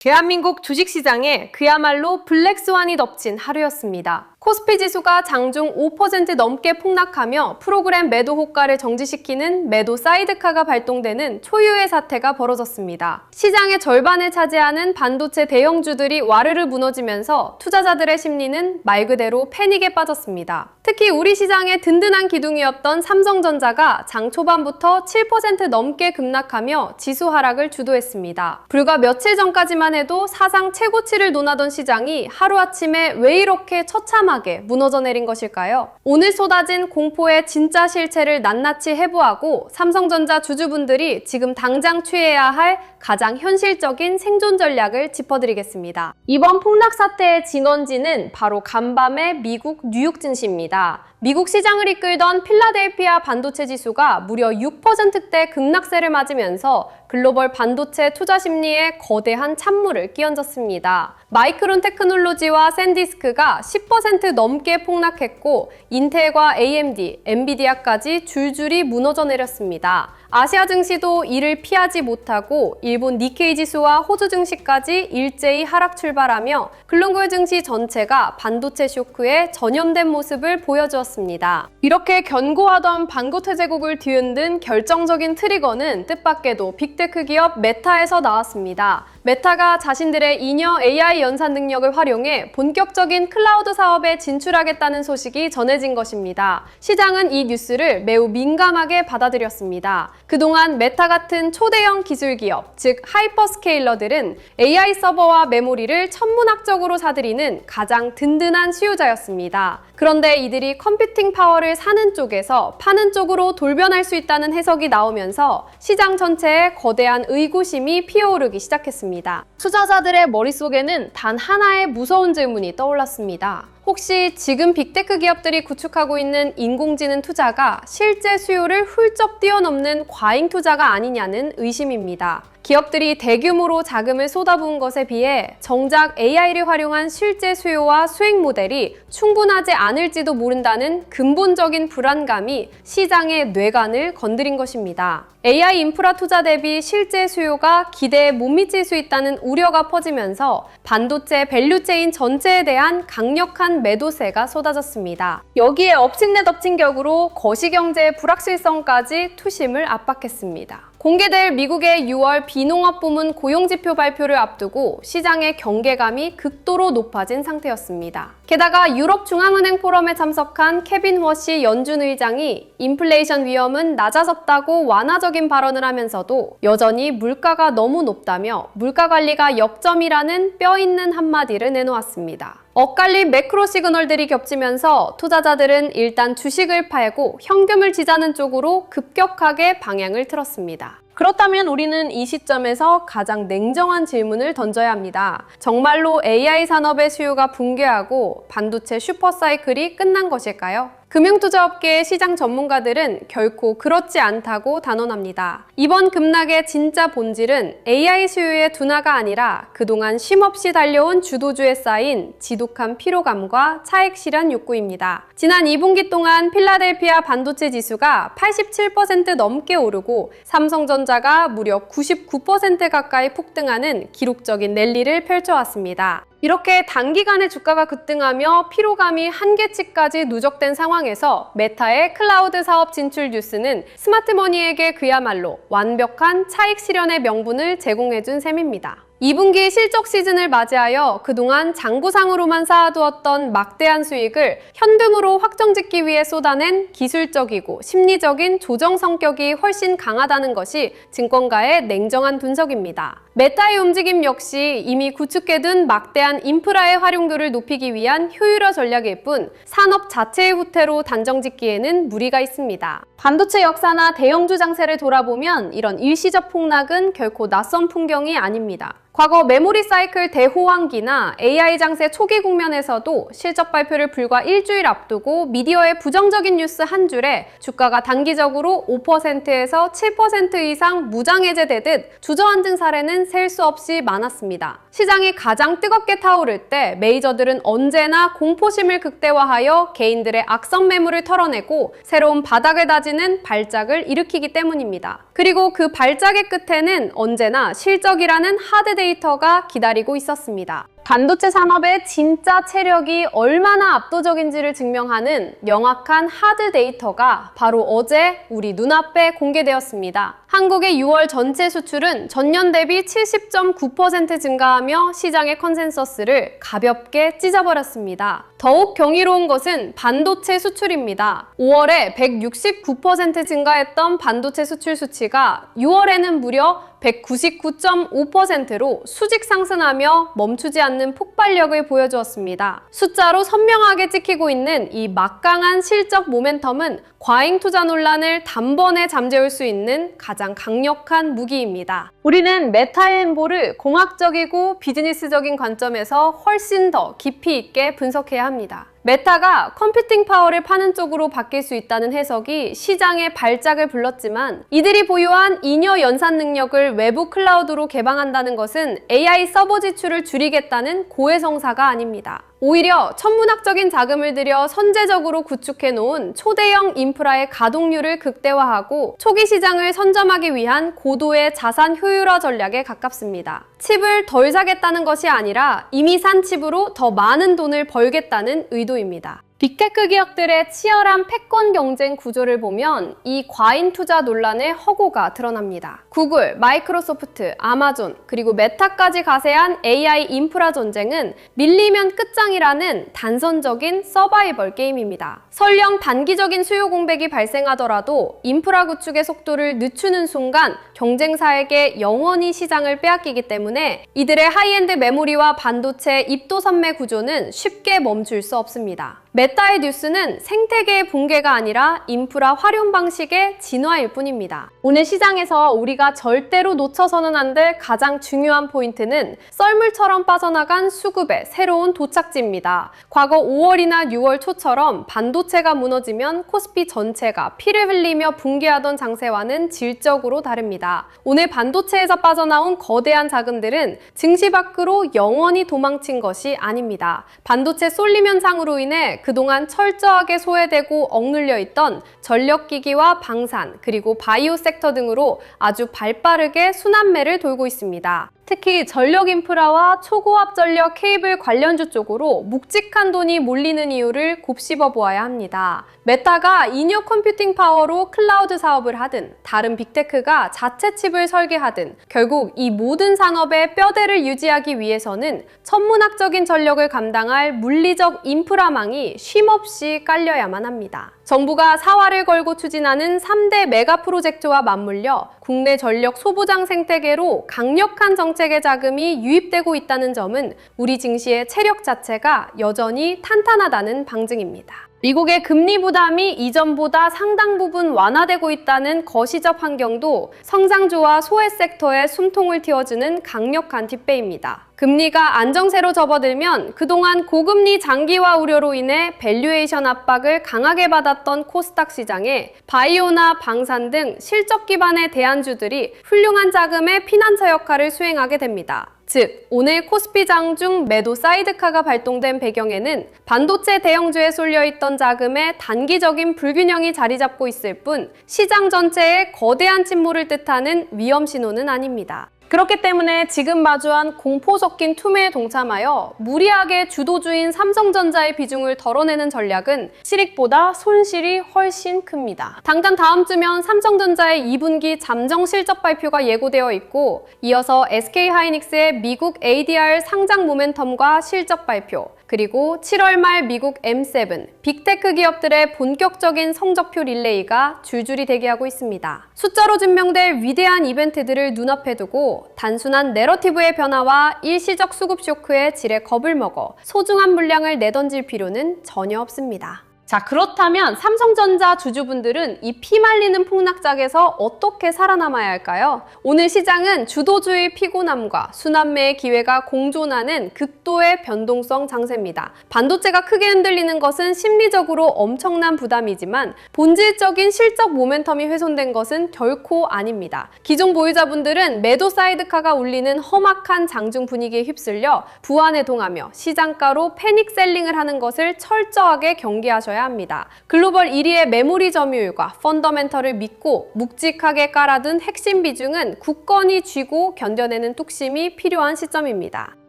대한민국 주식시장에 그야말로 블랙스완이 덮친 하루였습니다. 코스피 지수가 장중 5% 넘게 폭락하며 프로그램 매도 호가를 정지시키는 매도 사이드카가 발동되는 초유의 사태가 벌어졌습니다. 시장의 절반을 차지하는 반도체 대형주들이 와르르 무너지면서 투자자들의 심리는 말 그대로 패닉에 빠졌습니다. 특히 우리 시장의 든든한 기둥이었던 삼성전자가 장 초반부터 7% 넘게 급락하며 지수 하락을 주도했습니다. 불과 며칠 전까지만 해도 사상 최고치를 논하던 시장이 하루아침에 왜 이렇게 처참하게 무너져 내린 것일까요? 오늘 쏟아진 공포의 진짜 실체를 낱낱이 해부하고 삼성전자 주주분들이 지금 당장 취해야 할 가장 현실적인 생존 전략을 짚어드리겠습니다. 이번 폭락 사태의 진원지는 바로 간밤의 미국 뉴욕 증시입니다. 미국 시장을 이끌던 필라델피아 반도체 지수가 무려 6%대 급락세를 맞으면서 글로벌 반도체 투자 심리에 거대한 찬물을 끼얹었습니다. 마이크론 테크놀로지와 샌디스크가 10% 넘게 폭락했고 인텔과 AMD, 엔비디아까지 줄줄이 무너져 내렸습니다. 아시아 증시도 이를 피하지 못하고 일본 니케이 지수와 호주 증시까지 일제히 하락 출발하며 글로벌 증시 전체가 반도체 쇼크에 전염된 모습을 보여주었습니다. 이렇게 견고하던 반도체 제국을 뒤흔든 결정적인 트리거는 뜻밖에도 빅테크 기업 메타에서 나왔습니다. 메타가 자신들의 잉여 AI 연산 능력을 활용해 본격적인 클라우드 사업에 진출하겠다는 소식이 전해진 것입니다. 시장은 이 뉴스를 매우 민감하게 받아들였습니다. 그동안 메타 같은 초대형 기술 기업, 즉 하이퍼스케일러들은 AI 서버와 메모리를 천문학적으로 사들이는 가장 든든한 수요자였습니다. 그런데 이들이 컴퓨팅 파워를 사는 쪽에서 파는 쪽으로 돌변할 수 있다는 해석이 나오면서 시장 전체에 거대한 의구심이 피어오르기 시작했습니다. 투자자들의 머릿속에는 단 하나의 무서운 질문이 떠올랐습니다. 혹시 지금 빅테크 기업들이 구축하고 있는 인공지능 투자가 실제 수요를 훌쩍 뛰어넘는 과잉 투자가 아니냐는 의심입니다. 기업들이 대규모로 자금을 쏟아부은 것에 비해 정작 AI를 활용한 실제 수요와 수익 모델이 충분하지 않을지도 모른다는 근본적인 불안감이 시장의 뇌관을 건드린 것입니다. AI 인프라 투자 대비 실제 수요가 기대에 못 미칠 수 있다는 우려가 퍼지면서 반도체 밸류체인 전체에 대한 강력한 매도세가 쏟아졌습니다. 여기에 엎친 데 덮친 격으로 거시경제의 불확실성까지 투심을 압박했습니다. 공개될 미국의 6월 비농업 부문 고용지표 발표를 앞두고 시장의 경계감이 극도로 높아진 상태였습니다. 게다가 유럽중앙은행 포럼에 참석한 케빈 워시 연준 의장이 인플레이션 위험은 낮아졌다고 완화적인 발언을 하면서도 여전히 물가가 너무 높다며 물가 관리가 역점이라는 뼈 있는 한마디를 내놓았습니다. 엇갈린 매크로 시그널들이 겹치면서 투자자들은 일단 주식을 팔고 현금을 지자는 쪽으로 급격하게 방향을 틀었습니다. 그렇다면 우리는 이 시점에서 가장 냉정한 질문을 던져야 합니다. 정말로 AI 산업의 수요가 붕괴하고 반도체 슈퍼사이클이 끝난 것일까요? 금융투자업계의 시장 전문가들은 결코 그렇지 않다고 단언합니다. 이번 급락의 진짜 본질은 AI 수요의 둔화가 아니라 그동안 쉼없이 달려온 주도주에 쌓인 지독한 피로감과 차익 실현 욕구입니다. 지난 2분기 동안 필라델피아 반도체 지수가 87% 넘게 오르고 삼성전자가 무려 99% 가까이 폭등하는 기록적인 랠리를 펼쳐왔습니다. 이렇게 단기간에 주가가 급등하며 피로감이 한계치까지 누적된 상황에서 메타의 클라우드 사업 진출 뉴스는 스마트머니에게 그야말로 완벽한 차익 실현의 명분을 제공해준 셈입니다. 2분기 실적 시즌을 맞이하여 그동안 장부상으로만 쌓아두었던 막대한 수익을 현금으로 확정짓기 위해 쏟아낸 기술적이고 심리적인 조정 성격이 훨씬 강하다는 것이 증권가의 냉정한 분석입니다. 메타의 움직임 역시 이미 구축해둔 막대한 인프라의 활용도를 높이기 위한 효율화 전략일 뿐 산업 자체의 후퇴로 단정짓기에는 무리가 있습니다. 반도체 역사나 대형주 장세를 돌아보면 이런 일시적 폭락은 결코 낯선 풍경이 아닙니다. 과거 메모리 사이클 대호황기나 AI 장세 초기 국면에서도 실적 발표를 불과 일주일 앞두고 미디어의 부정적인 뉴스 한 줄에 주가가 단기적으로 5%에서 7% 이상 무장해제되듯 주저앉은 사례는 기사는 셀 수 없이 많았습니다. 시장이 가장 뜨겁게 타오를 때 메이저들은 언제나 공포심을 극대화하여 개인들의 악성 매물을 털어내고 새로운 바닥을 다지는 발작을 일으키기 때문입니다. 그리고 그 발작의 끝에는 언제나 실적이라는 하드 데이터가 기다리고 있었습니다. 반도체 산업의 진짜 체력이 얼마나 압도적인지를 증명하는 명확한 하드 데이터가 바로 어제 우리 눈앞에 공개되었습니다. 한국의 6월 전체 수출은 전년 대비 70.9% 증가하며 시장의 컨센서스를 가볍게 찢어버렸습니다. 더욱 경이로운 것은 반도체 수출입니다. 5월에 169% 증가했던 반도체 수출 수치가 6월에는 무려 199.5%로 수직 상승하며 멈추지 않는 폭발력을 보여주었습니다. 숫자로 선명하게 찍히고 있는 이 막강한 실적 모멘텀은 과잉 투자 논란을 단번에 잠재울 수 있는 가장 강력한 무기입니다. 우리는 메타앤보를 공학적이고 비즈니스적인 관점에서 훨씬 더 깊이 있게 분석해야 합니다. 메타가 컴퓨팅 파워를 파는 쪽으로 바뀔 수 있다는 해석이 시장의 발작을 불렀지만 이들이 보유한 잉여 연산 능력을 외부 클라우드로 개방한다는 것은 AI 서버 지출을 줄이겠다는 고해성사가 아닙니다. 오히려 천문학적인 자금을 들여 선제적으로 구축해 놓은 초대형 인프라의 가동률을 극대화하고 초기 시장을 선점하기 위한 고도의 자산 효율화 전략에 가깝습니다. 칩을 덜 사겠다는 것이 아니라 이미 산 칩으로 더 많은 돈을 벌겠다는 의도입니다. 빅테크 기업들의 치열한 패권 경쟁 구조를 보면 이 과잉 투자 논란의 허구가 드러납니다. 구글, 마이크로소프트, 아마존, 그리고 메타까지 가세한 AI 인프라 전쟁은 밀리면 끝장이라는 단선적인 서바이벌 게임입니다. 설령 단기적인 수요 공백이 발생하더라도 인프라 구축의 속도를 늦추는 순간 경쟁사에게 영원히 시장을 빼앗기기 때문에 이들의 하이엔드 메모리와 반도체 입도 선매 구조는 쉽게 멈출 수 없습니다. 메타의 뉴스는 생태계의 붕괴가 아니라 인프라 활용 방식의 진화일 뿐입니다. 오늘 시장에서 우리가 절대로 놓쳐서는 안 될 가장 중요한 포인트는 썰물처럼 빠져나간 수급의 새로운 도착지입니다. 과거 5월이나 6월 초처럼 반도체가 무너지면 코스피 전체가 피를 흘리며 붕괴하던 장세와는 질적으로 다릅니다. 오늘 반도체에서 빠져나온 거대한 자금들은 증시 밖으로 영원히 도망친 것이 아닙니다. 반도체 쏠림 현상으로 인해 그동안 철저하게 소외되고 억눌려 있던 전력기기와 방산, 그리고 바이오 섹터 등으로 아주 발빠르게 순환매를 돌고 있습니다. 특히 전력 인프라와 초고압 전력 케이블 관련주 쪽으로 묵직한 돈이 몰리는 이유를 곱씹어 보아야 합니다. 메타가 잉여 컴퓨팅 파워로 클라우드 사업을 하든 다른 빅테크가 자체 칩을 설계하든 결국 이 모든 산업의 뼈대를 유지하기 위해서는 천문학적인 전력을 감당할 물리적 인프라망이 쉼없이 깔려야만 합니다. 정부가 사활을 걸고 추진하는 3대 메가 프로젝트와 맞물려 국내 전력 소부장 생태계로 강력한 정책의 자금이 유입되고 있다는 점은 우리 증시의 체력 자체가 여전히 탄탄하다는 방증입니다. 미국의 금리 부담이 이전보다 상당 부분 완화되고 있다는 거시적 환경도 성장주와 소외 섹터에 숨통을 틔워주는 강력한 뒷배입니다. 금리가 안정세로 접어들면 그동안 고금리 장기화 우려로 인해 밸류에이션 압박을 강하게 받았던 코스닥 시장에 바이오나 방산 등 실적 기반의 대안주들이 훌륭한 자금의 피난처 역할을 수행하게 됩니다. 즉, 오늘 코스피 장중 매도 사이드카가 발동된 배경에는 반도체 대형주에 쏠려있던 자금의 단기적인 불균형이 자리 잡고 있을 뿐 시장 전체의 거대한 침몰을 뜻하는 위험 신호는 아닙니다. 그렇기 때문에 지금 마주한 공포 섞인 투매에 동참하여 무리하게 주도주인 삼성전자의 비중을 덜어내는 전략은 실익보다 손실이 훨씬 큽니다. 당장 다음 주면 삼성전자의 2분기 잠정 실적 발표가 예고되어 있고 이어서 SK하이닉스의 미국 ADR 상장 모멘텀과 실적 발표, 그리고 7월 말 미국 M7, 빅테크 기업들의 본격적인 성적표 릴레이가 줄줄이 대기하고 있습니다. 숫자로 증명될 위대한 이벤트들을 눈앞에 두고 단순한 내러티브의 변화와 일시적 수급 쇼크의 질에 겁을 먹어 소중한 물량을 내던질 필요는 전혀 없습니다. 자, 그렇다면 삼성전자 주주분들은 이 피말리는 폭락작에서 어떻게 살아남아야 할까요? 오늘 시장은 주도주의 피곤함과 순환매의 기회가 공존하는 극도의 변동성 장세입니다. 반도체가 크게 흔들리는 것은 심리적으로 엄청난 부담이지만 본질적인 실적 모멘텀이 훼손된 것은 결코 아닙니다. 기존 보유자분들은 매도 사이드카가 울리는 험악한 장중 분위기에 휩쓸려 부안해동하며 시장가로 패닉셀링을 하는 것을 철저하게 경계하셔야 합니다. 글로벌 1위의 메모리 점유율과 펀더멘털을 믿고 묵직하게 깔아둔 핵심 비중은 굳건히 쥐고 견뎌내는 뚝심이 필요한 시점입니다.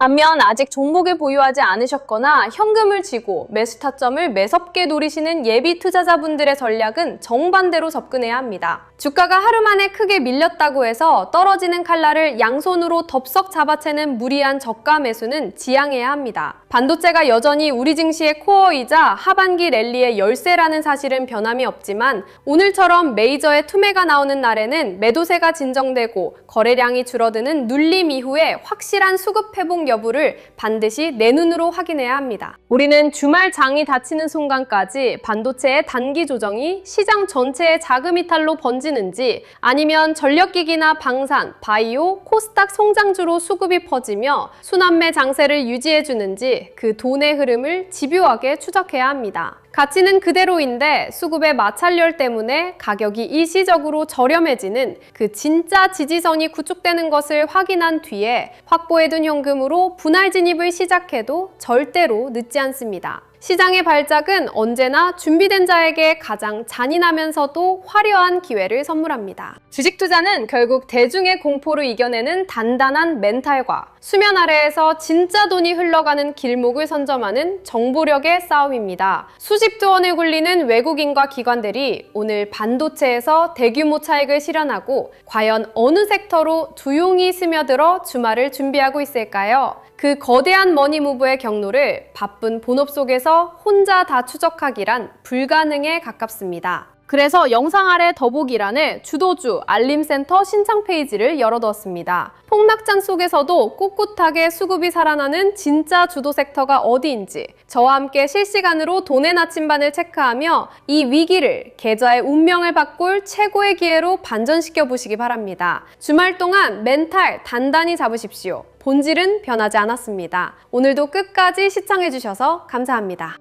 반면 아직 종목을 보유하지 않으셨거나 현금을 쥐고 매수 타점을 매섭게 노리시는 예비 투자자분들의 전략은 정반대로 접근해야 합니다. 주가가 하루 만에 크게 밀렸다고 해서 떨어지는 칼날을 양손으로 덥석 잡아채는 무리한 저가 매수는 지양해야 합니다. 반도체가 여전히 우리 증시의 코어이자 하반기 랠리의 열쇠라는 사실은 변함이 없지만 오늘처럼 메이저의 투매가 나오는 날에는 매도세가 진정되고 거래량이 줄어드는 눌림 이후에 확실한 수급 회복 여부를 반드시 내 눈으로 확인해야 합니다. 우리는 주말 장이 닫히는 순간까지 반도체의 단기 조정이 시장 전체의 자금 이탈로 번지는지 아니면 전력기기나 방산, 바이오, 코스닥 성장주로 수급이 퍼지며 순환매 장세를 유지해주는지 그 돈의 흐름을 집요하게 추적해야 합니다. 가치는 그대로인데 수급의 마찰열 때문에 가격이 일시적으로 저렴해지는 그 진짜 지지선이 구축되는 것을 확인한 뒤에 확보해둔 현금으로 분할 진입을 시작해도 절대로 늦지 않습니다. 시장의 발작은 언제나 준비된 자에게 가장 잔인하면서도 화려한 기회를 선물합니다. 주식 투자는 결국 대중의 공포를 이겨내는 단단한 멘탈과 수면 아래에서 진짜 돈이 흘러가는 길목을 선점하는 정보력의 싸움입니다. 수십조 원을 굴리는 외국인과 기관들이 오늘 반도체에서 대규모 차익을 실현하고 과연 어느 섹터로 조용히 스며들어 주말을 준비하고 있을까요? 그 거대한 머니무브의 경로를 바쁜 본업 속에서 혼자 다 추적하기란 불가능에 가깝습니다. 그래서 영상 아래 더보기란에 주도주 알림센터 신청 페이지를 열어두었습니다. 폭락장 속에서도 꿋꿋하게 수급이 살아나는 진짜 주도 섹터가 어디인지 저와 함께 실시간으로 돈의 나침반을 체크하며 이 위기를 계좌의 운명을 바꿀 최고의 기회로 반전시켜 보시기 바랍니다. 주말 동안 멘탈 단단히 잡으십시오. 본질은 변하지 않았습니다. 오늘도 끝까지 시청해주셔서 감사합니다.